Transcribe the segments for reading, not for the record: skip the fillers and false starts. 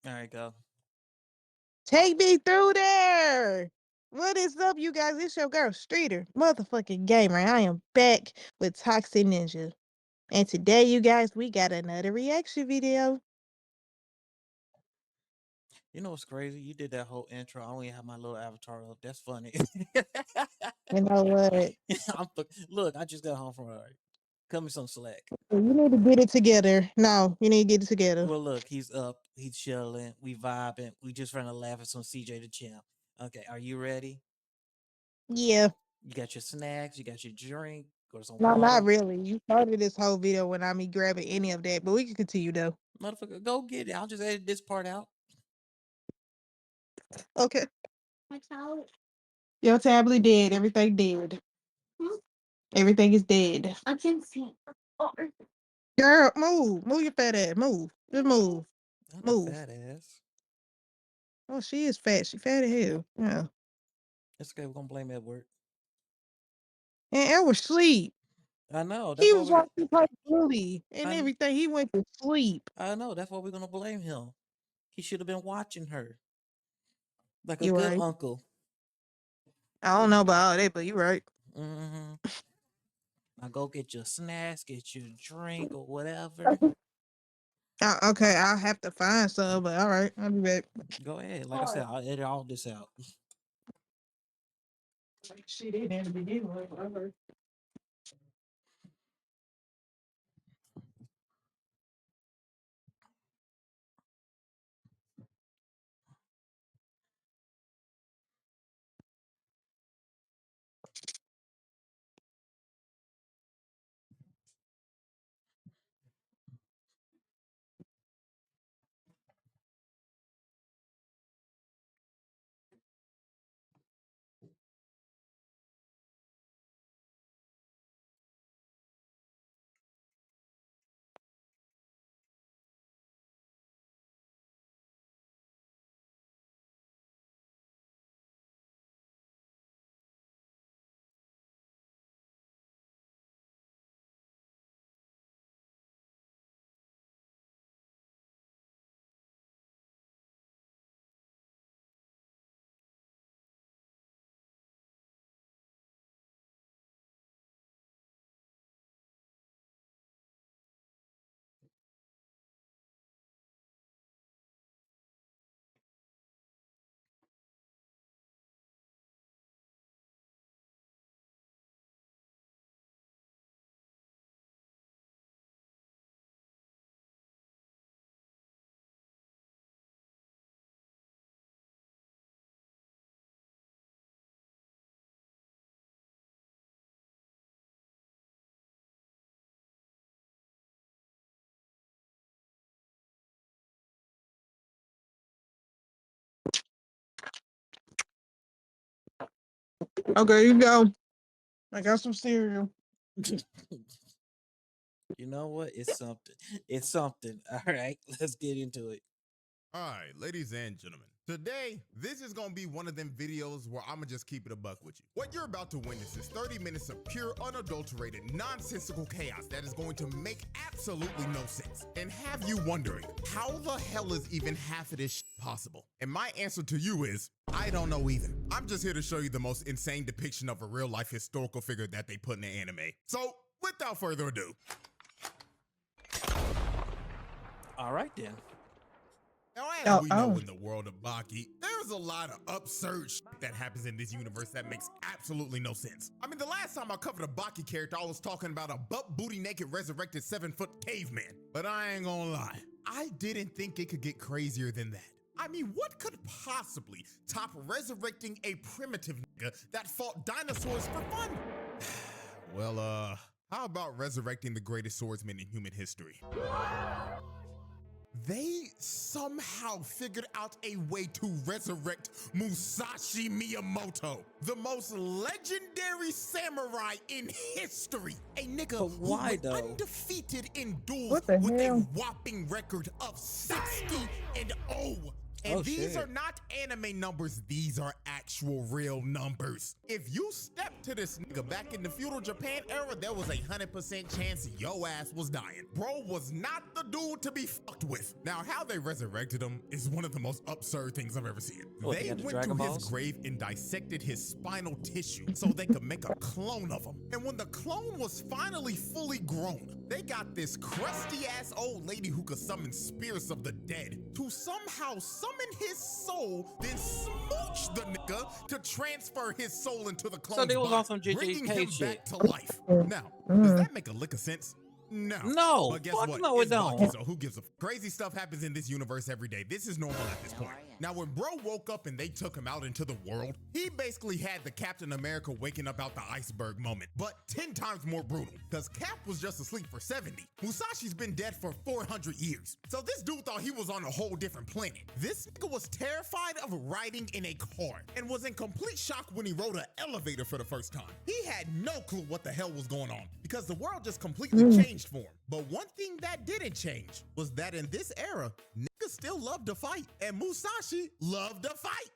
All right, go. Take me through there. What is up, you guys? It's your girl, Streeter, motherfucking gamer. I am back with Toxic Ninja. And today, you guys, we got another reaction video. You know what's crazy? You did that whole intro. I only have my little avatar up. That's funny. You know what? Look, I just got home from work. Cut me some slack. You need to get it together. No, you need to get it together. Well, look, he's up. He's chilling. We vibing. We just trying to laugh at some CJ the champ. Okay, are you ready? Yeah. You got your snacks. You got your drink or some No, not water. really. You started this whole video without me grabbing any of that, but we can continue though. Motherfucker, go get it. I'll just edit this part out. Okay. Your tablet dead. Everything dead. Everything is dead. Girl, move. Move your fat ass. Move. Just move. Not a Move. fat ass. Oh, she is fat. She fat as hell. Yeah. It's okay. We're gonna blame Edward. And I was sleep. I know. That's He why was we. watching Call of Duty and I everything. He went to sleep. I know. That's why we're gonna blame him. He should have been watching her like a You good right. uncle. I don't know about all that, but you right. Mm-hmm. Now go get your snacks, get your drink or whatever. Okay, I'll have to find some, but all right, I'll be back. Go ahead. Like I said, I'll edit all this out. She didn't in the beginning. Whatever. Okay, you go. I got some cereal. You know what? It's something. It's something. All right, let's get into it. All right, ladies and gentlemen, today, this is gonna be one of them videos where I'ma just keep it a buck with you. What you're about to witness is 30 minutes of pure, unadulterated, nonsensical chaos that is going to make absolutely no sense and have you wondering, how the hell is even half of this possible? And my answer to you is, I don't know either. I'm just here to show you the most insane depiction of a real life historical figure that they put in the anime. So, without further ado. All right then. Now, as we know Oh. in the world of Baki, there's a lot of absurd shit that happens in this universe that makes absolutely no sense. I mean, the last time I covered a Baki character, I was talking about a butt booty naked resurrected 7-foot caveman. But I ain't gonna lie, I didn't think it could get crazier than that. I mean, what could possibly top resurrecting a primitive nigga that fought dinosaurs for fun? Well, how about resurrecting the greatest swordsman in human history? They somehow figured out a way to resurrect Musashi Miyamoto, the most legendary samurai in history. A nigga But who why went though? undefeated in duels What the with a hell? whopping record of 60-0. And Oh, these shit. are not anime numbers, these are actual real numbers. If you step to this nigga back in the feudal Japan era, there was 100% chance yo ass was dying. Bro was not the dude to be fucked with. Now, how they resurrected him is one of the most absurd things I've ever seen. What, they They got the went Dragon through his Balls? grave and dissected his spinal tissue so they could make a clone of him. And when the clone was finally fully grown, they got this crusty ass old lady who could summon spirits of the dead to somehow summon his soul, then smooch the nigga to transfer his soul into the clone's So they was on body, some bringing JJK him shit. back to life. Now, does that make a lick of sense? No. No, But guess fuck what? no, it It's Bucky, don't. so who gives a crazy stuff happens in this universe every day. This is normal at this point. Now, when bro woke up and they took him out into the world, he basically had the Captain America waking up out the iceberg moment, but 10 times more brutal, because Cap was just asleep for 70. Musashi's been dead for 400 years. So this dude thought he was on a whole different planet. This nigga was terrified of riding in a car and was in complete shock when he rode an elevator for the first time. He had no clue what the hell was going on because the world just completely changed for him. But one thing that didn't change was that in this era, niggas still love to fight, and Musashi loved to fight.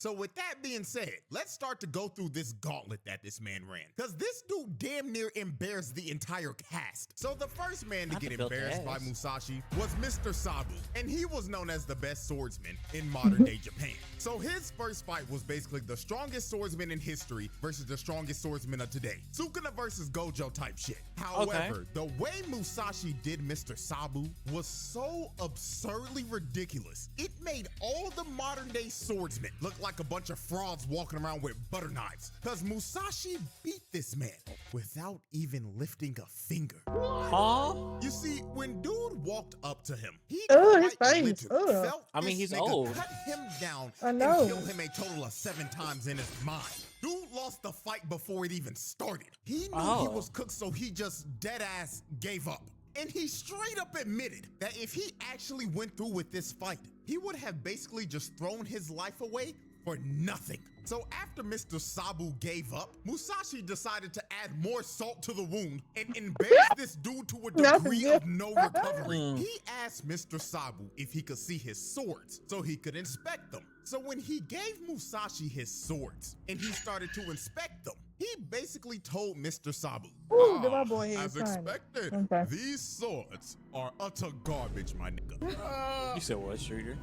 So with that being said, let's start to go through this gauntlet that this man ran. Because this dude damn near embarrassed the entire cast. So the first man to Not get to build embarrassed by ass. Musashi was Mr. Sabu. And he was known as the best swordsman in modern day Japan. So his first fight was basically the strongest swordsman in history versus the strongest swordsman of today. Sukuna versus Gojo type shit. However, the way Musashi did Mr. Sabu was so absurdly ridiculous. It made all the modern day swordsmen look like a bunch of frauds walking around with butter knives. Cause Musashi beat this man without even lifting a finger. Huh? You see, when dude walked up to him, he Oh, his quite face. literally Ugh. felt I mean, this he's nigga old. cut him down I and know. kill him a total of 7 times in his mind. Dude lost the fight before it even started. He knew he Oh. was cooked, so he just dead ass gave up. And he straight up admitted that if he actually went through with this fight, he would have basically just thrown his life away for nothing. So after Mr. Sabu gave up, Musashi decided to add more salt to the wound and embarrass this dude to a degree Nothing. of no recovery. Mm. He asked Mr. Sabu if he could see his swords so he could inspect them. So when he gave Musashi his swords and he started to inspect them, he basically told Mr. Sabu, Ooh, did my boy head as shine. expected, Okay. these swords are utter garbage, my nigga. You said what, Streeter?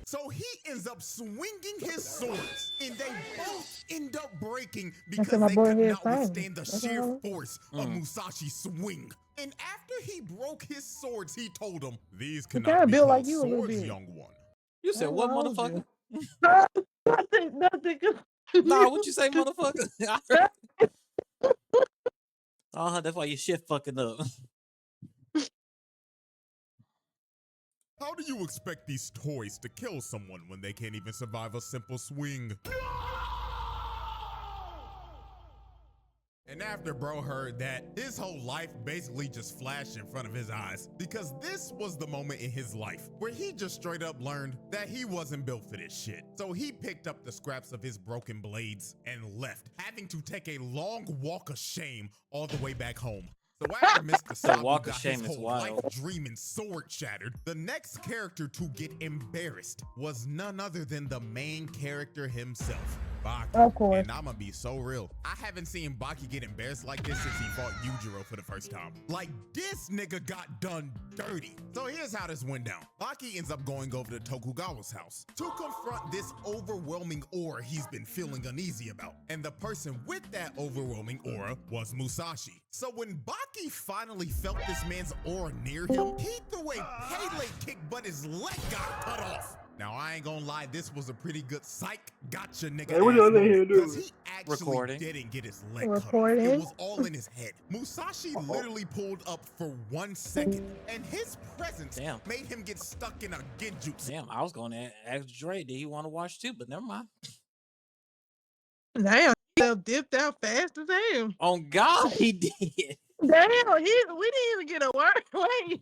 So he ends up swinging his swords, and they both end up breaking because my they boy could here not fine. withstand the That's sheer all. force of Musashi's swing. And after he broke his swords, he told him, "These kinda cannot be built like called you a little swords, bit. young one." You said what, How old motherfucker? you? Nothing. Nah, what you say, motherfucker? I heard- that's why your shit fucking up. How do you expect these toys to kill someone when they can't even survive a simple swing? And after bro heard that, his whole life basically just flashed in front of his eyes, because this was the moment in his life where he just straight up learned that he wasn't built for this shit. So he picked up the scraps of his broken blades and left, having to take a long walk of shame all the way back home. So after Mr. Sabu walk of got shame his is whole wild. life dream and sword shattered, the next character to get embarrassed was none other than the main character himself, Baki. Of course. And I'm gonna be so real, I haven't seen Baki get embarrassed like this since he fought Yujiro for the first time. Like, this nigga got done dirty. So here's how this went down. Baki ends up going over to Tokugawa's house to confront this overwhelming aura he's been feeling uneasy about. And the person with that overwhelming aura was Musashi. So when Baki finally felt this man's aura near him, he threw a Pele kick, but his leg got cut off. Now, I ain't gonna lie, this was a pretty good psych gotcha nigga. Hey, what y'all in here Because doing? he actually Recording. didn't get his leg cut off. Recording. It was all in his head. Musashi literally pulled up for 1 second, and his presence Damn. made him get stuck in a genjutsu. Damn, I was going to ask Dre, did he want to watch too? But never mind. Damn, he dipped out fast as hell. On God, he did. Damn, we didn't even get a word. Wait.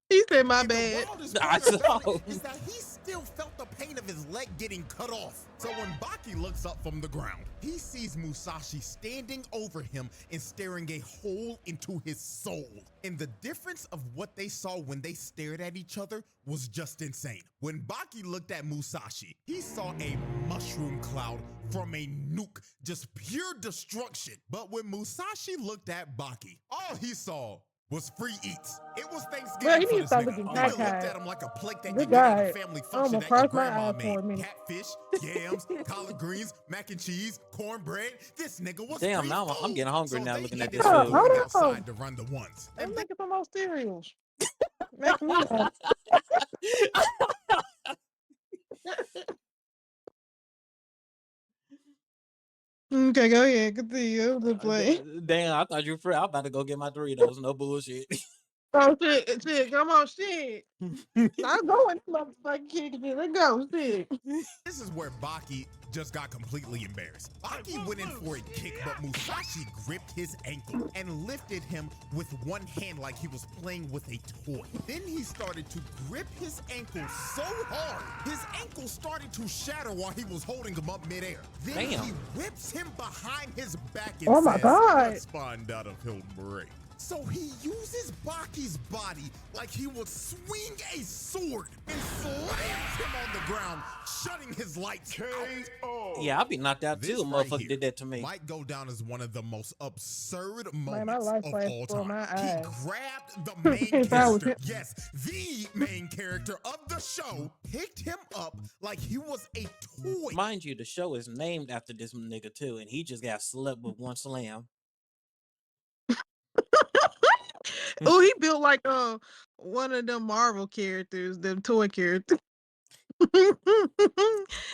He said, my And the bad. wildest I part about saw. it is that he still still felt the pain of his leg getting cut off. So when Baki looks up from the ground, he sees Musashi standing over him and staring a hole into his soul. And the difference of what they saw when they stared at each other was just insane. When Baki looked at Musashi, he saw a mushroom cloud from a nuke, just pure destruction. But when Musashi looked at Baki, all he saw was free eats. It was Bro, Thanksgiving you for need to this stop nigga. looking Nigga my looked cockeyed. at him like a plate that you Good get at a God. family I function almost that your crossed my grandma eyes for made. a minute. Catfish, yams, collard greens, mac and cheese, cornbread. This nigga was Damn, free now I'm food. getting hungry So now they looking at ended this up food. Hold going on. outside to run the ones. I'm And then making some more cereals. Make me mad. Okay, go ahead. Continue. The play. Damn, I thought you were free. I'm about to go get my Doritos. No bullshit. Oh shit! Come on, shit. I'm going, motherfucking kid. Let's go, shit. this is where Baki just got completely embarrassed. Baki went in for a kick, but Musashi gripped his ankle and lifted him with one hand like he was playing with a toy. Then he started to grip his ankle so hard, his ankle started to shatter while he was holding him up midair. Then Damn. he whips him behind his back and Oh my says, God. "Let's find out if he'll break." So he uses Baki's body like he would swing a sword and slams him on the ground, shutting his lights out. Yeah, I'll be knocked out This too. right Motherfucker here did that to me. might go down as one of the most absurd Man, my moments life of flashed all before time. my He eyes. grabbed the main If I was character, yes, the main character of the show, picked him up like he was a toy. Mind you, the show is named after this nigga too, and he just got slept with one slam. Oh, he built like one of them Marvel characters, them toy characters. And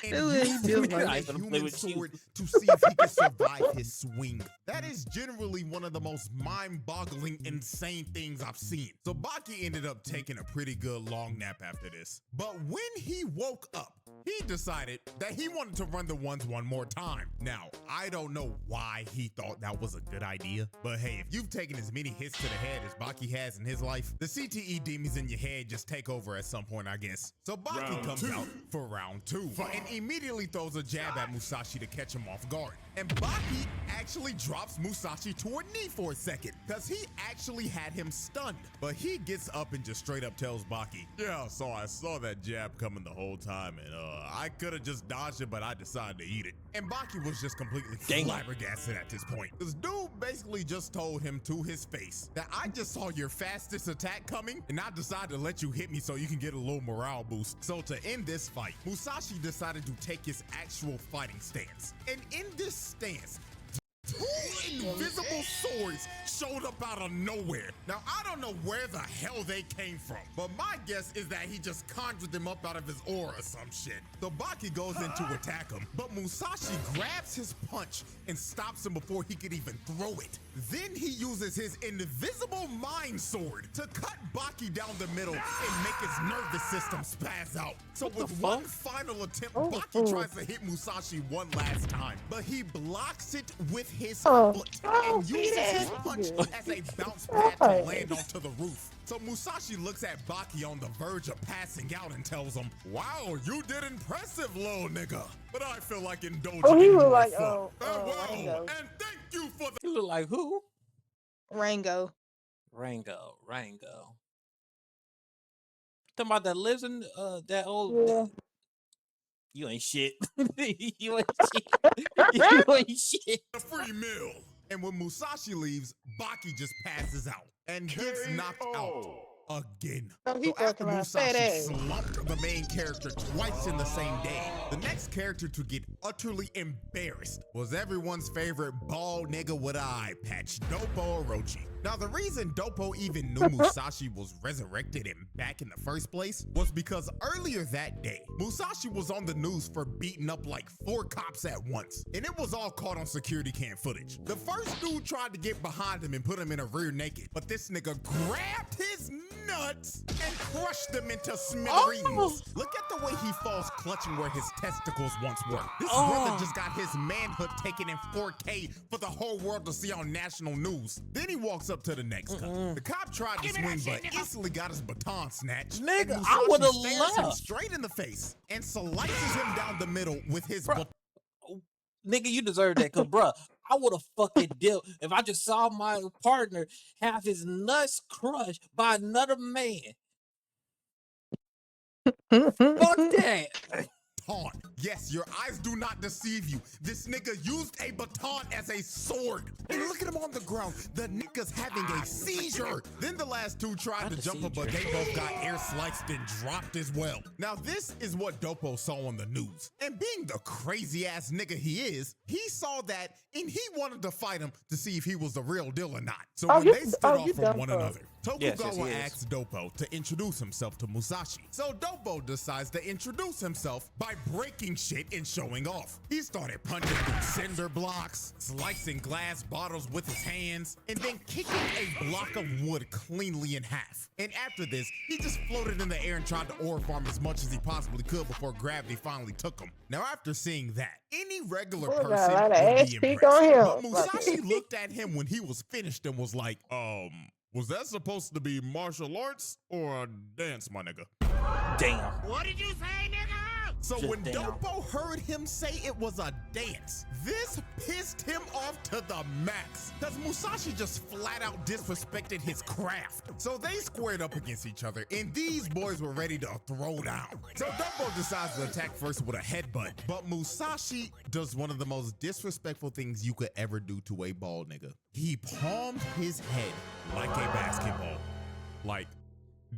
That's what he used built him I as ain't a gonna play human with you. sword to see if he could survive his swing. That is generally one of the most mind-boggling, insane things I've seen. So Baki ended up taking a pretty good long nap after this. But when he woke up, he decided that he wanted to run the ones one more time. Now, I don't know why he thought that was a good idea, but hey, if you've taken as many hits to the head as Baki has in his life, the CTE demons in your head just take over at some point, I guess. So Baki comes out for round 2 and immediately throws a jab at Musashi to catch him off guard. And Baki actually drops Musashi to a knee for a second, because he actually had him stunned. But he gets up and just straight up tells Baki, "Yeah, so I saw that jab coming the whole time, and I could have just dodged it, but I decided to eat it." And Baki was just completely flabbergasted at this point. This dude basically just told him to his face that I just saw your fastest attack coming, and I decided to let you hit me so you can get a little morale boost. So to end this fight, Musashi decided to take his actual fighting stance. And in this stance, 2 invisible swords showed up out of nowhere. Now, I don't know where the hell they came from, but my guess is that he just conjured them up out of his aura or some shit. So Baki goes in to attack him, but Musashi grabs his punch and stops him before he could even throw it. Then he uses his invisible mind sword to cut Baki down the middle and make his nervous system spaz out. So with one final attempt, Baki tries to hit Musashi one last time, but he blocks it with his foot and uses his punch as a bounce pad to land onto the roof. So Musashi looks at Baki on the verge of passing out and tells him, "Wow, you did impressive, little nigga. But I feel like indulging he in was more like, fun. Farewell, Rango. and thank you for the..." You look like who? Rango. Rango. Talking about that lives in that old. Yeah. You ain't shit. You ain't shit. You ain't shit. A free meal. And when Musashi leaves, Baki just passes out and gets knocked out again. Oh, he So after talking about fat Musashi ass. slumped the main character twice in the same day, the next character to get utterly embarrassed was everyone's favorite bald nigga with an eye patch, Doppo Orochi. Now, the reason Doppo even knew Musashi was resurrected and back in the first place was because earlier that day, Musashi was on the news for beating up like 4 cops at once, and it was all caught on security cam footage. The first dude tried to get behind him and put him in a rear naked, but this nigga grabbed his his nuts and crushed them into smithereens. Oh. Look at the way he falls clutching where his testicles once were. This Oh. brother just got his manhood taken in 4K for the whole world to see on national news. Then he walks up to the next cop. The cop tried to swing, but instantly got his baton snatched. Nigga, and I would've Musashi stares him left. straight in the face and slices him down the middle with his Bruh. Nigga, you deserve that, cause bruh, I would have fucking dealt if I just saw my partner have his nuts crushed by another man. Fuck that. baton. Yes, your eyes do not deceive you. This nigga used a baton as a sword. And look at him on the ground. The nigga's having a seizure. Then the last two tried to jump him, but they both got air sliced and dropped as well. Now this is what Dopo saw on the news. And being the crazy ass nigga he is, he saw that and he wanted to fight him to see if he was the real deal or not. So when they stood off from one another, Tokugawa asked Dopo to introduce himself to Musashi. So Dopo decides to introduce himself by breaking shit and showing off. He started punching through cinder blocks, slicing glass bottles with his hands, and then kicking a block of wood cleanly in half. And after this, he just floated in the air and tried to ore farm as much as he possibly could before gravity finally took him. Now after seeing that, any regular person would be impressed. But Musashi looked at him when he was finished and was like, was that supposed to be martial arts or a dance, my nigga? Damn. What did you say, nigga? So when Dopo heard him say it was a dance, this pissed him off to the max. Cause Musashi just flat out disrespected his craft. So they squared up against each other and these boys were ready to throw down. So Dopo decides to attack first with a headbutt, but Musashi does one of the most disrespectful things you could ever do to a bald nigga. He palmed his head like a basketball. Like,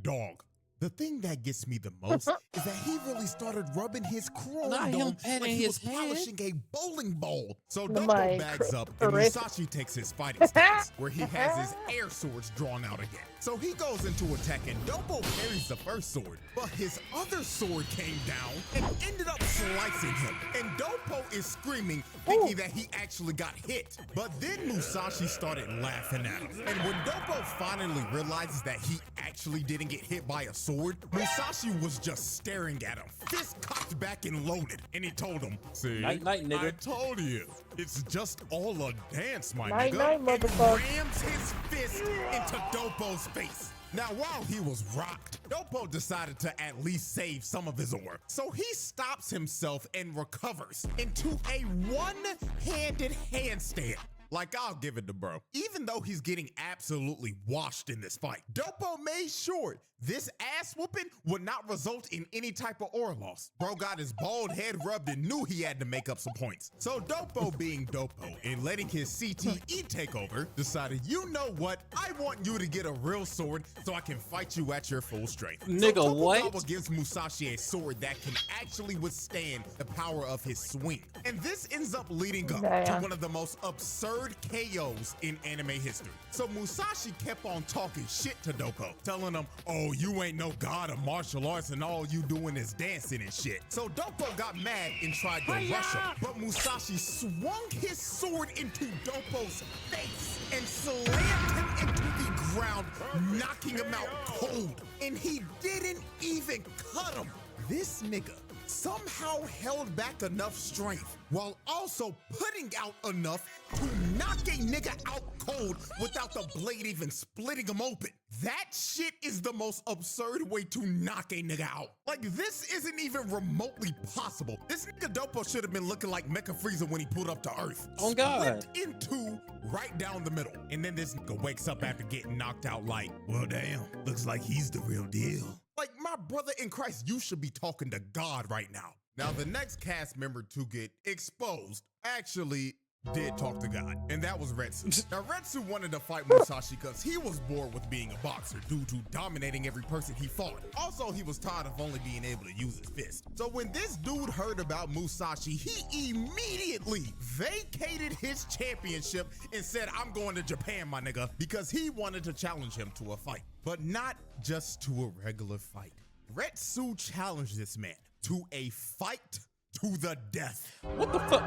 dog. The thing that gets me the most is that he really started rubbing his chrome dome like he was polishing a bowling ball. So Dopo bags up and Musashi takes his fighting stance, where he has his air swords drawn out again. So he goes into attack and Dopo parries the first sword, but his other sword came down and ended up slicing him. And Dopo is screaming, thinking that he actually got hit. But then Musashi started laughing at him. And when Dopo finally realizes that he actually didn't get hit by a sword, Musashi was just staring at him, fist cocked back and loaded. And he told him, see, night, nigga. I told you, it's just all a dance, my night, nigga. Night, and rams his fist into Dopo's face. Now, while he was rocked, Dopo decided to at least save some of his ore. So he stops himself and recovers into a one-handed handstand. Like, I'll give it to bro. Even though he's getting absolutely washed in this fight, Dopo made sure this ass whooping would not result in any type of ore loss. Bro got his bald head rubbed and knew he had to make up some points. So Dopo being Dopo and letting his CTE take over, decided, you know what? I want you to get a real sword so I can fight you at your full strength. Nigga, so what? gives Musashi a sword that can actually withstand the power of his swing. And this ends up leading up to one of the most absurd KOs in anime history. So Musashi kept on talking shit to Dopo, telling him, oh, you ain't no god of martial arts and all you doing is dancing and shit. So Dopo got mad and tried to rush him, but Musashi swung his sword into Dopo's face and slammed him into the ground, knocking him out cold. And he didn't even cut him. This nigga somehow held back enough strength while also putting out enough to knock a nigga out cold without the blade even splitting him open. That shit is the most absurd way to knock a nigga out. Like, this isn't even remotely possible. This nigga Dopo should have been looking like Mecha Frieza when he pulled up to Earth. Oh God. Split in two right down the middle. And then this nigga wakes up after getting knocked out like, well damn, looks like he's the real deal. Like, my brother in Christ, you should be talking to God right now. Now, the next cast member to get exposed actually did talk to God, and that was Retsu. Now, Retsu wanted to fight Musashi because he was bored with being a boxer due to dominating every person he fought. Also, he was tired of only being able to use his fist. So when this dude heard about Musashi, he immediately vacated his championship and said, I'm going to Japan, my nigga, because he wanted to challenge him to a fight. But not just to a regular fight. Retsu challenged this man to a fight to the death. What the fuck?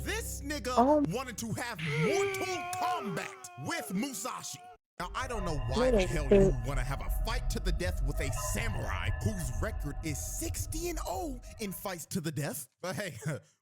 This nigga wanted to have Mortal Kombat with Musashi. Now, I don't know why What the a hell shit. you want to have a fight to the death with a samurai whose record is 60-0 in fights to the death. But hey,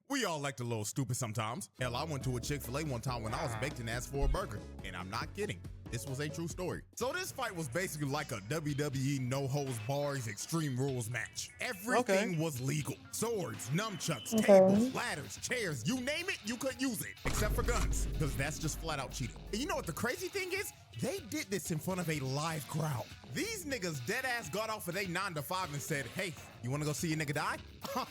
we all act a little stupid sometimes. Hell, I went to a Chick-fil-A one time when I was baked and asked for a burger. And I'm not kidding. This was a true story. So this fight was basically like a WWE no holds bars Extreme Rules match. Everything was legal. Swords, nunchucks, tables, ladders, chairs, you name it, you could use it. Except for guns, because that's just flat out cheating. And you know what the crazy thing is? They did this in front of a live crowd. These niggas dead ass got off of their 9 to 5 and said, hey, you wanna go see a nigga die?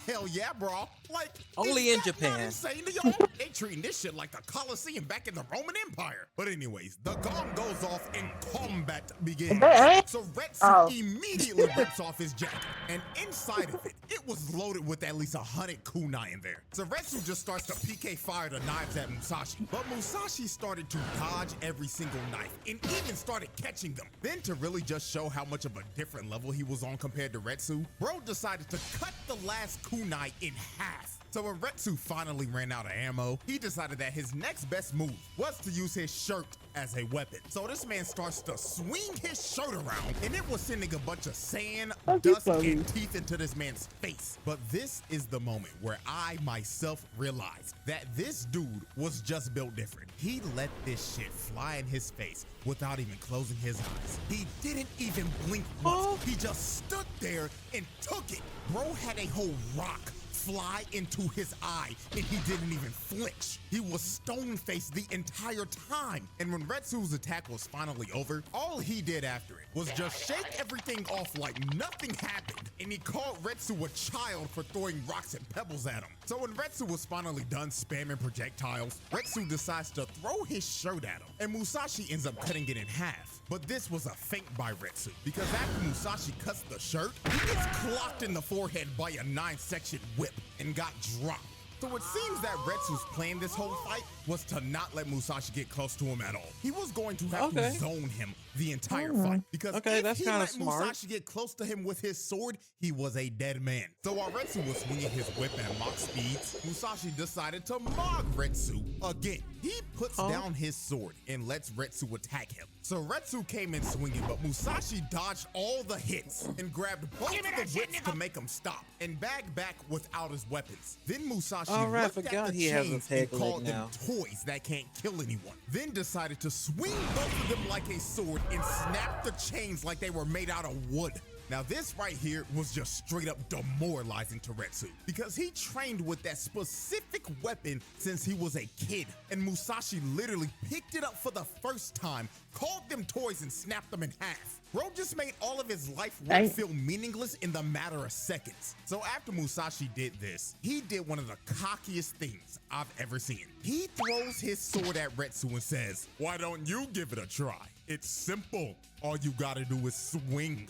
Hell yeah, bro. Like, Only is in that not Japan. insane to y'all? They treating this shit like the Colosseum back in the Roman Empire. But anyways, the gong goes off and combat begins. So Retsu immediately rips off his jacket. And inside of it, it was loaded with at least 100 kunai in there. So Retsu just starts to PK fire the knives at Musashi. But Musashi started to dodge every single knife and even started catching them. Then to really just show how much of a different level he was on compared to Retsu, bro decided to cut the last kunai in half. So when Retsu finally ran out of ammo, he decided that his next best move was to use his shirt as a weapon. So this man starts to swing his shirt around, and it was sending a bunch of sand, dust, and teeth into this man's face. But this is the moment where I myself realized that this dude was just built different. He let this shit fly in his face without even closing his eyes. He didn't even blink once. He just stood there and took it. Bro had a whole rock fly into his eye and he didn't even flinch. He was stone-faced the entire time. And when Retsu's attack was finally over, all he did after it was just shake everything off like nothing happened. And he called Retsu a child for throwing rocks and pebbles at him. So when Retsu was finally done spamming projectiles, Retsu decides to throw his shirt at him. And Musashi ends up cutting it in half. But this was a feint by Retsu, because after Musashi cuts the shirt, he gets clocked in the forehead by a 9-section whip and got dropped. So it seems that Retsu's plan this whole fight was to not let Musashi get close to him at all. He was going to have to zone him the entire fight, because if that's he kinda let smart. Musashi get close to him with his sword, he was a dead man. So while Retsu was swinging his whip at Mach speeds, Musashi decided to mock Retsu again. He puts down his sword and lets Retsu attack him. So Retsu came in swinging, but Musashi dodged all the hits and grabbed both of the whips to make him stop and bagged back without his weapons. Then Musashi Alright, looked at forgot the he has a chains peg and leg called them now. toys that can't kill anyone. Then decided to swing both of them like a sword and snap the chains like they were made out of wood. Now this right here was just straight up demoralizing to Retsu, because he trained with that specific weapon since he was a kid, and Musashi literally picked it up for the first time, called them toys and snapped them in half. Bro just made all of his life work feel meaningless in the matter of seconds. So after Musashi did this, he did one of the cockiest things I've ever seen. He throws his sword at Retsu and says, "Why don't you give it a try? It's simple. All you gotta do is swing."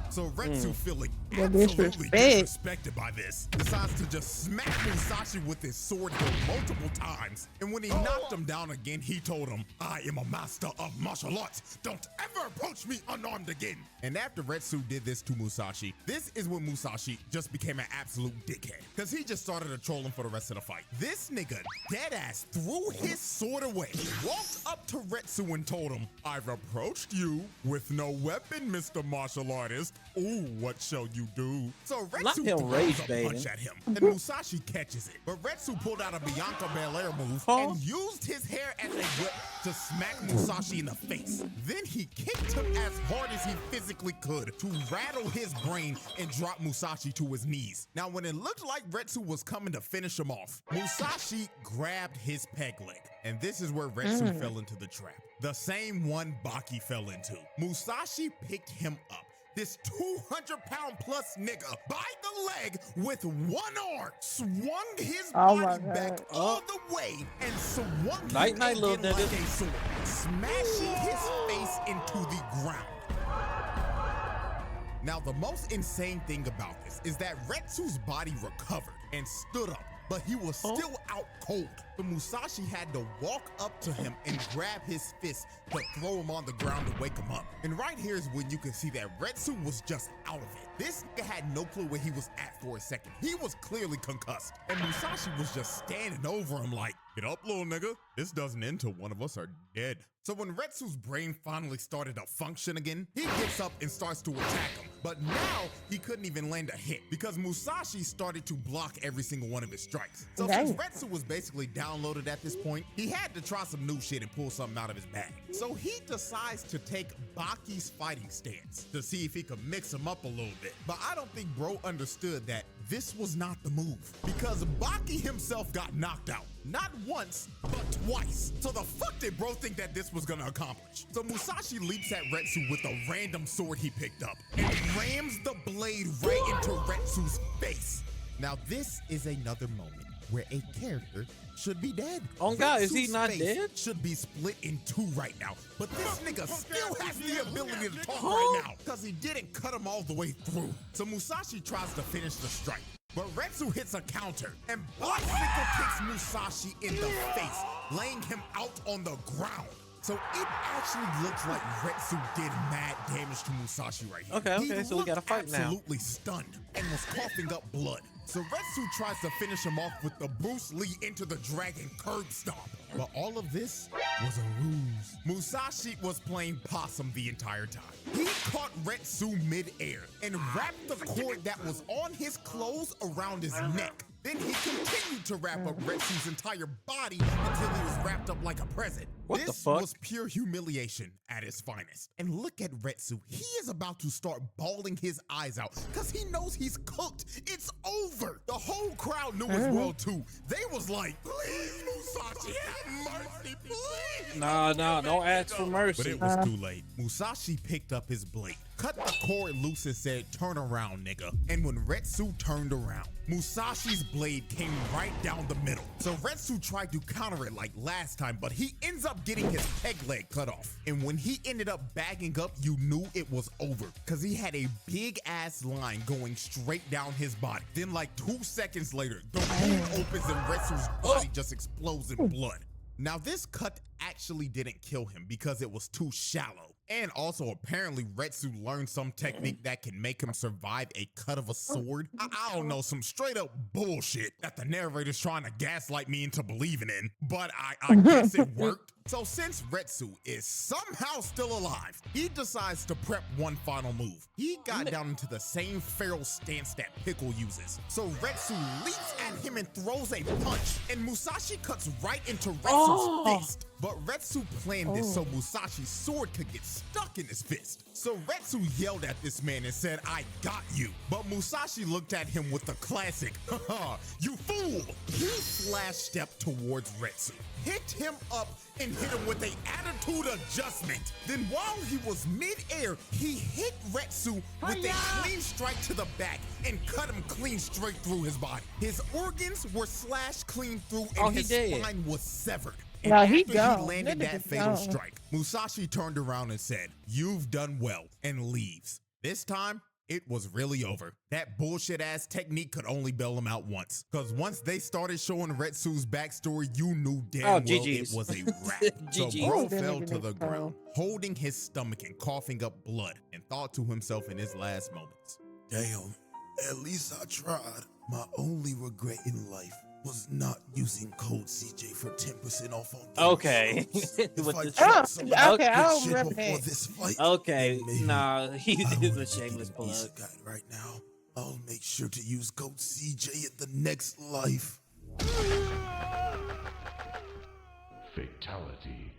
So Retsu, feeling absolutely disrespected by this, decides to just smack Musashi with his sword hilt multiple times. And when he knocked him down again, he told him, "I am a master of martial arts. Don't ever approach me unarmed again." And after Retsu did this to Musashi, this is when Musashi just became an absolute dickhead, because he just started to troll him for the rest of the fight. This nigga deadass threw his sword away, walked up to Retsu and told him, "I've approached you with no weapon, Mr. Martial Artist. Ooh, what shall you do?" So Retsu throws a punch at him, and Musashi catches it. But Retsu pulled out a Bianca Belair move and used his hair as a whip to smack Musashi in the face. Then he kicked him as hard as he physically could to rattle his brain and drop Musashi to his knees. Now, when it looked like Retsu was coming to finish him off, Musashi grabbed his peg leg. And this is where Retsu fell into the trap. The same one Baki fell into. Musashi picked him up, this 200-pound plus nigga, by the leg with one arm, swung his body back all the way, and swung him again like a sword, smashing his face into the ground. Now, the most insane thing about this is that Retsu's body recovered and stood up, but he was still out cold. So Musashi had to walk up to him and grab his fist to throw him on the ground to wake him up. And right here is when you can see that Retsu was just out of it. This nigga had no clue where he was at for a second. He was clearly concussed. And Musashi was just standing over him like, Get up, little nigga. This doesn't end till one of us are dead. So when Retsu's brain finally started to function again, he gets up and starts to attack him. But now he couldn't even land a hit because Musashi started to block every single one of his strikes. So since Retsu was basically downloaded at this point, he had to try some new shit and pull something out of his bag. So he decides to take Baki's fighting stance to see if he could mix him up a little bit. But I don't think bro understood that this was not the move because Baki himself got knocked out. Not once, but twice. So the fuck did bro think that this was gonna accomplish? So Musashi leaps at Retsu with a random sword he picked up and rams the blade right into Retsu's face. Now this is another moment where a character should be dead. Oh God, is he Retsu's not face dead? Should be split in two right now. But this nigga still has the ability to talk right now because he didn't cut him all the way through. So Musashi tries to finish the strike. But Retsu hits a counter and bicycle kicks Musashi in the face, laying him out on the ground. So it actually looks like Retsu did mad damage to Musashi right here. Okay, so we got to fight now. Absolutely stunned and was coughing up blood. So Retsu tries to finish him off with the Bruce Lee into the dragon curb stomp. But all of this was a ruse. Musashi was playing possum the entire time. He caught Retsu mid-air and wrapped the cord that was on his clothes around his neck. Then he continued to wrap up Retsu's entire body until he was wrapped up like a present. What the fuck? This was pure humiliation at its finest. And look at Retsu. He is about to start bawling his eyes out because he knows he's cooked. It's over. The whole crowd knew as well too. They was like, please, Musashi, have mercy, please. Nah, don't ask for mercy. But it was too late. Musashi picked up his blade, cut the cord loose and said, turn around, nigga. And when Retsu turned around, Musashi's blade came right down the middle. So Retsu tried to counter it like last time, but he ends up getting his peg leg cut off. And when he ended up bagging up, you knew it was over because he had a big ass line going straight down his body. Then like 2 seconds later, the wound opens and Retsu's body just explodes in blood. Now this cut actually didn't kill him because it was too shallow. And also, apparently, Retsu learned some technique that can make him survive a cut of a sword. I don't know, some straight up bullshit that the narrator's trying to gaslight me into believing in, but I guess it worked. So since Retsu is somehow still alive, he decides to prep one final move. He got down into the same feral stance that Pickle uses. So Retsu leaps at him and throws a punch, and Musashi cuts right into Retsu's fist. But Retsu planned this so Musashi's sword could get stuck in his fist. So Retsu yelled at this man and said, I got you. But Musashi looked at him with the classic, haha, you fool. He flash stepped towards Retsu, hit him up, and hit him with an attitude adjustment. Then while he was mid-air, he hit Retsu with a clean strike to the back and cut him clean straight through his body. His organs were slashed clean through and his spine was severed. And No, after he he gone. landed That that nigga fatal gone. strike, Musashi turned around and said, you've done well, and leaves. This time, it was really over. That bullshit ass technique could only bail him out once. Cause once they started showing Retsu's backstory, you knew damn well GG's. it was a wrap. So GG's. bro That fell nigga to the next time. ground, holding his stomach and coughing up blood, and thought to himself in his last moments, Damn, at least I tried. My only regret in life was not using code CJ for 10% off on games. Okay. If With I the- tried Oh, some okay, good I don't shit remember before that. this fight, Okay, maybe nah, he I is a would've shameless taken plug. Isekai right now. I'll make sure to use code CJ at the next life. Fatality.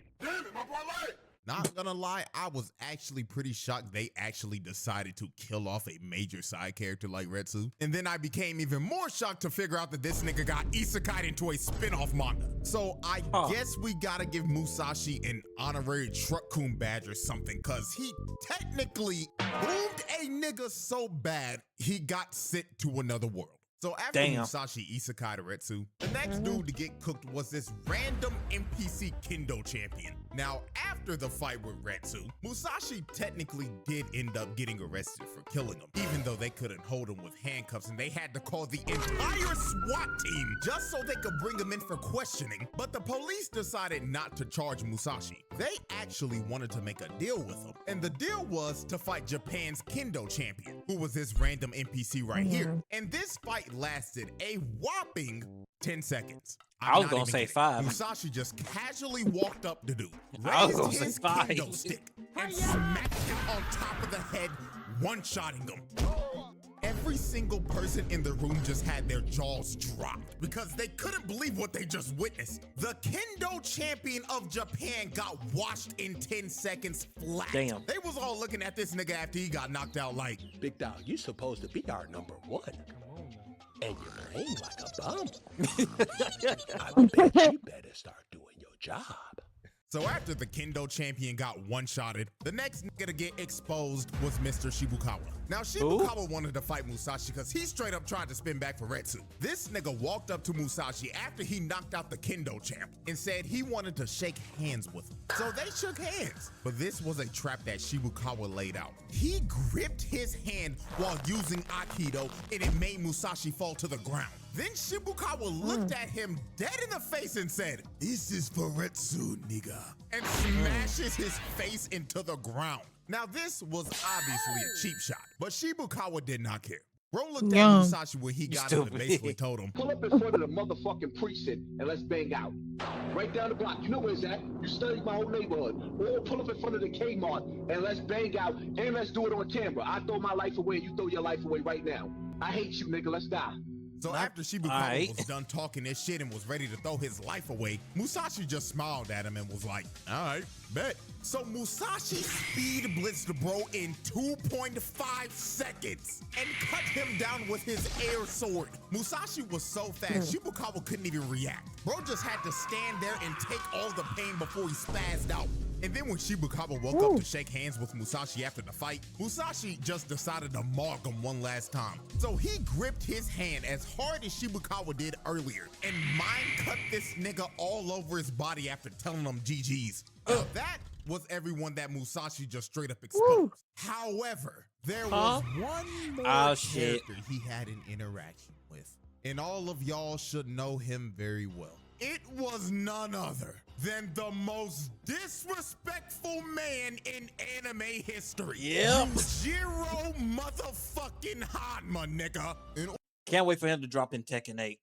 not gonna lie, I was actually pretty shocked they actually decided to kill off a major side character like Retsu. And then I became even more shocked to figure out that this nigga got isekai'd into a spin-off manga. So I guess we gotta give Musashi an honorary Truck-kun badge or something, cause he technically boomed a nigga so bad, he got sent to another world. So after Damn. Musashi isekai to Retsu, the next dude to get cooked was this random NPC Kendo champion. Now, after the fight with Retsu, Musashi technically did end up getting arrested for killing him, even though they couldn't hold him with handcuffs and they had to call the entire SWAT team just so they could bring him in for questioning. But the police decided not to charge Musashi. They actually wanted to make a deal with him, and the deal was to fight Japan's Kendo champion, who was this random NPC right here. And this fight lasted a whopping 10 seconds. I was not gonna even say kidding. 5. Musashi just casually walked up to dude, I was raised gonna say his 5. kendo stick, and smacked him on top of the head, one-shotting him. Every single person in the room just had their jaws dropped because they couldn't believe what they just witnessed. The kendo champion of Japan got washed in 10 seconds flat. Damn. They was all looking at this nigga after he got knocked out like, Big dog, you supposed to be our number one. And you're playing like a bum. I bet you better start doing your job. So after the kendo champion got one-shotted, the next nigga to get exposed was Mr. Shibukawa. Now, Shibukawa wanted to fight Musashi because he straight up tried to spin back for Retsu. This nigga walked up to Musashi after he knocked out the kendo champ and said he wanted to shake hands with him. So they shook hands. But this was a trap that Shibukawa laid out. He gripped his hand while using Aikido and it made Musashi fall to the ground. Then Shibukawa looked at him dead in the face and said, This is for Retsu, nigga. and smashes his face into the ground. Now, this was obviously a cheap shot, but Shibukawa did not care. Bro looked at Young. Musashi when he got him and Stupid. basically told him, Pull up in front of the motherfucking precinct and let's bang out. Right down the block. You know where it's at. You studied my whole neighborhood. Or pull up in front of the Kmart and let's bang out and let's do it on camera. I throw my life away and you throw your life away right now. I hate you, nigga. Let's die. So after Shibukawa Alright. was done talking this shit and was ready to throw his life away, Musashi just smiled at him and was like, all right, bet. So Musashi speed blitzed bro in 2.5 seconds and cut him down with his air sword. Musashi was so fast, Shibukawa couldn't even react. Bro just had to stand there and take all the pain before he spazzed out. And then when Shibukawa woke up to shake hands with Musashi after the fight, Musashi just decided to mark him one last time. So he gripped his hand as hard as Shibukawa did earlier and mind cut this nigga all over his body after telling him GG's. Now that was everyone that Musashi just straight up exposed. However, there was one more shit. character he had an interaction with. And all of y'all should know him very well. It was none other than the most disrespectful man in anime history. Yep. Yujiro motherfucking Hanma, nigga. And Can't wait for him to drop in Tekken 8.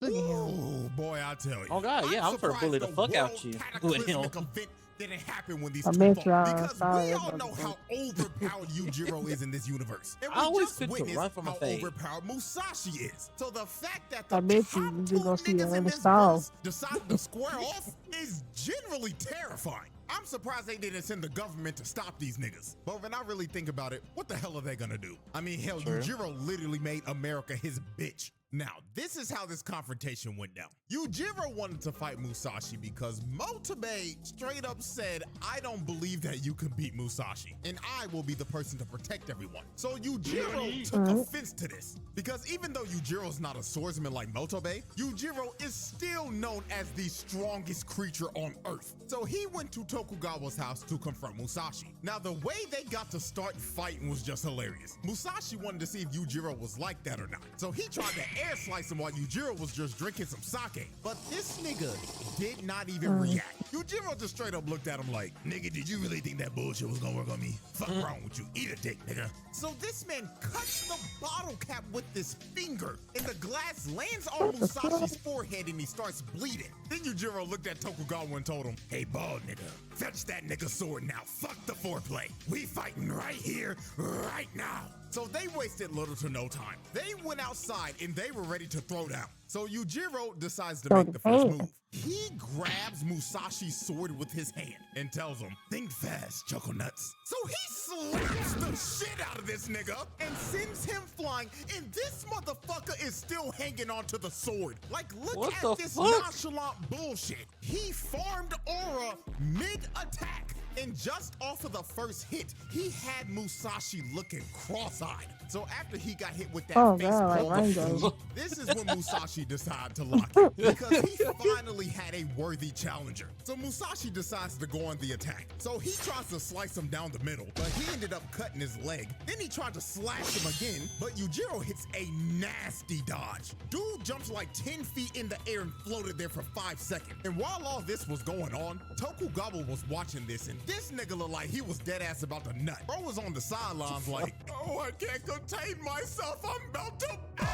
Look at him. oh boy, I tell you. Oh, God, yeah, I'm for surprised bully the fuck out world you with cataclysmic him. event didn't happen when these I two bet fought, y'all because sorry we all about know that. how overpowered Yujiro is in this universe. And I we always just fit to witnessed run from a how fade. overpowered Musashi is. So the fact that the I bet top you two you're gonna see niggas in another this stall. verse decided to square off is generally terrifying. I'm surprised they didn't send the government to stop these niggas. But when I really think about it, what the hell are they gonna do? I mean, hell, True. Yujiro literally made America his bitch. Now, this is how this confrontation went down. Yujiro wanted to fight Musashi because Motobe straight up said, I don't believe that you can beat Musashi, and I will be the person to protect everyone. So Yujiro took offense to this, because even though Yujiro's not a swordsman like Motobe, Yujiro is still known as the strongest creature on Earth. So he went to Tokugawa's house to confront Musashi. Now, the way they got to start fighting was just hilarious. Musashi wanted to see if Yujiro was like that or not. So he tried to air slice him while Yujiro was just drinking some sake. But this nigga did not even react. Yujiro just straight up looked at him like, nigga, did you really think that bullshit was gonna work on me? Fuck wrong with you? Eat a dick, nigga. So this man cuts the bottle cap with his finger, and the glass lands on Musashi's forehead and he starts bleeding. Then Yujiro looked at Tokugawa and told him, hey, bald nigga, fetch that nigga sword now. Fuck the foreplay. We fighting right here, right now. So they wasted little to no time. They went outside and they were ready to throw down. So Yujiro decides to make the first move. He grabs Musashi's sword with his hand and tells him, think fast, Choco Nuts. So he slaps the shit out of this nigga and sends him flying, and this motherfucker is still hanging onto the sword. Like, look What at the this fuck? nonchalant bullshit. He farmed aura mid-attack. And just off of the first hit, he had Musashi looking cross-eyed. So after he got hit with that face God, palm like of Rango. food, this is when Musashi decided to lock in, because he finally had a worthy challenger. So Musashi decides to go on the attack. So he tries to slice him down the middle, but he ended up cutting his leg. Then he tried to slash him again, but Yujiro hits a nasty dodge. Dude jumps like 10 feet in the air and floated there for 5 seconds. And while all this was going on, Tokugawa was watching this, and This nigga looked like he was dead ass about to nut. Bro was on the sidelines like, oh, I can't contain myself. I'm about to bust.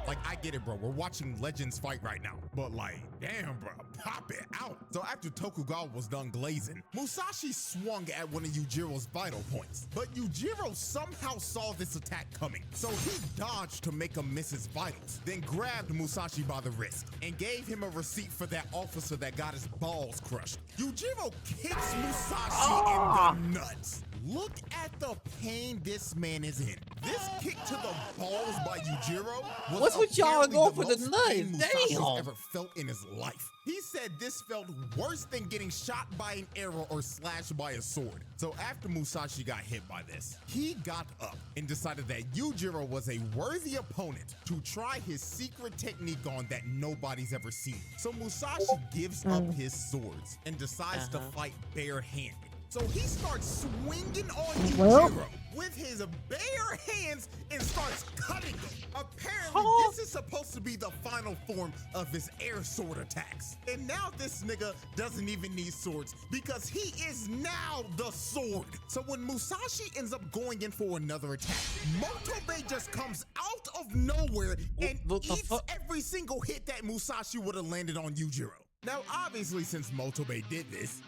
Like, I get it, bro. We're watching legends fight right now. But like, damn, bro, pop it out. So after Tokugawa was done glazing, Musashi swung at one of Yujiro's vital points. But Yujiro somehow saw this attack coming. So he dodged to make him miss his vitals, then grabbed Musashi by the wrist and gave him a receipt for that officer that got his balls crushed. Yujiro kicks Musashi in the nuts. Look at the pain this man is in. This kick to the balls by Yujiro was What's with y'all apparently going for the most pain nuts? Musashi's Damn. ever felt in his life. He said this felt worse than getting shot by an arrow or slashed by a sword. So after Musashi got hit by this, he got up and decided that Yujiro was a worthy opponent to try his secret technique on that nobody's ever seen. So Musashi gives up his swords and decides to fight barehanded. So he starts swinging on Yujiro with his bare hands and starts cutting him. Apparently, this is supposed to be the final form of his air sword attacks. And now this nigga doesn't even need swords because he is now the sword. So when Musashi ends up going in for another attack, Motobe just comes out of nowhere and eats every single hit that Musashi would have landed on Yujiro. Now, obviously, since Motobe did this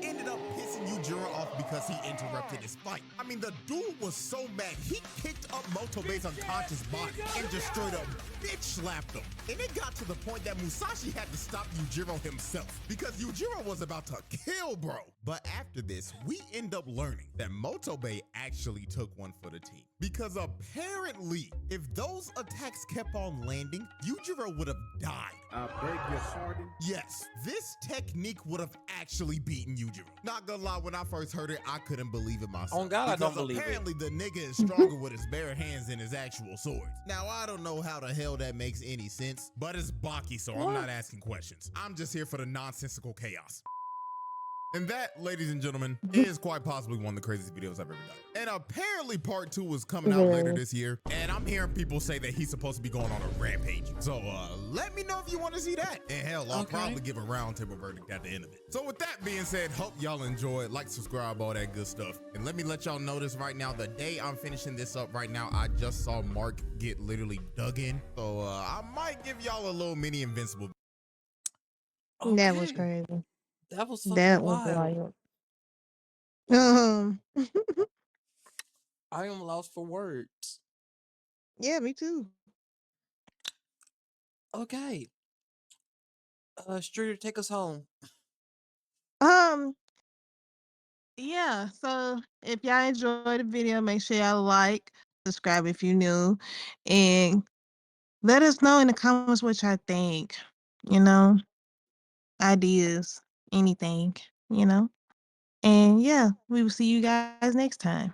ended up pissing Yujiro off because he interrupted his fight. I mean, the dude was so mad, he kicked up Motobe's unconscious body and just straight up bitch slapped him. And it got to the point that Musashi had to stop Yujiro himself because Yujiro was about to kill bro. But after this, we end up learning that Motobe actually took one for the team. Because apparently, if those attacks kept on landing, Yujiro would have died. I beg your pardon? Yes, this technique would have actually beaten Yujiro. Not gonna lie, when I first heard it, I couldn't believe it myself. On God, I don't believe it. Apparently, the nigga is stronger with his bare hands than his actual swords. Now, I don't know how the hell that makes any sense, but it's Baki, so I'm not asking questions. I'm just here for the nonsensical chaos. And that, ladies and gentlemen, is quite possibly one of the craziest videos I've ever done. And apparently part 2 is coming out later this year. And I'm hearing people say that he's supposed to be going on a rampage. So let me know if you want to see that. And hell, I'll probably give a roundtable verdict at the end of it. So with that being said, hope y'all enjoy. Like, subscribe, all that good stuff. And let me let y'all know this right now. The day I'm finishing this up right now, I just saw Mark get literally dug in. So I might give y'all a little mini Invincible. That was crazy. That was fucking That was wild. wild. I am lost for words. Yeah, me too. Okay. Streeter, take us home. Yeah, so if y'all enjoyed the video, make sure y'all like, subscribe if you're new, and let us know in the comments what y'all think. You know, ideas, anything, you know. And yeah, we will see you guys next time.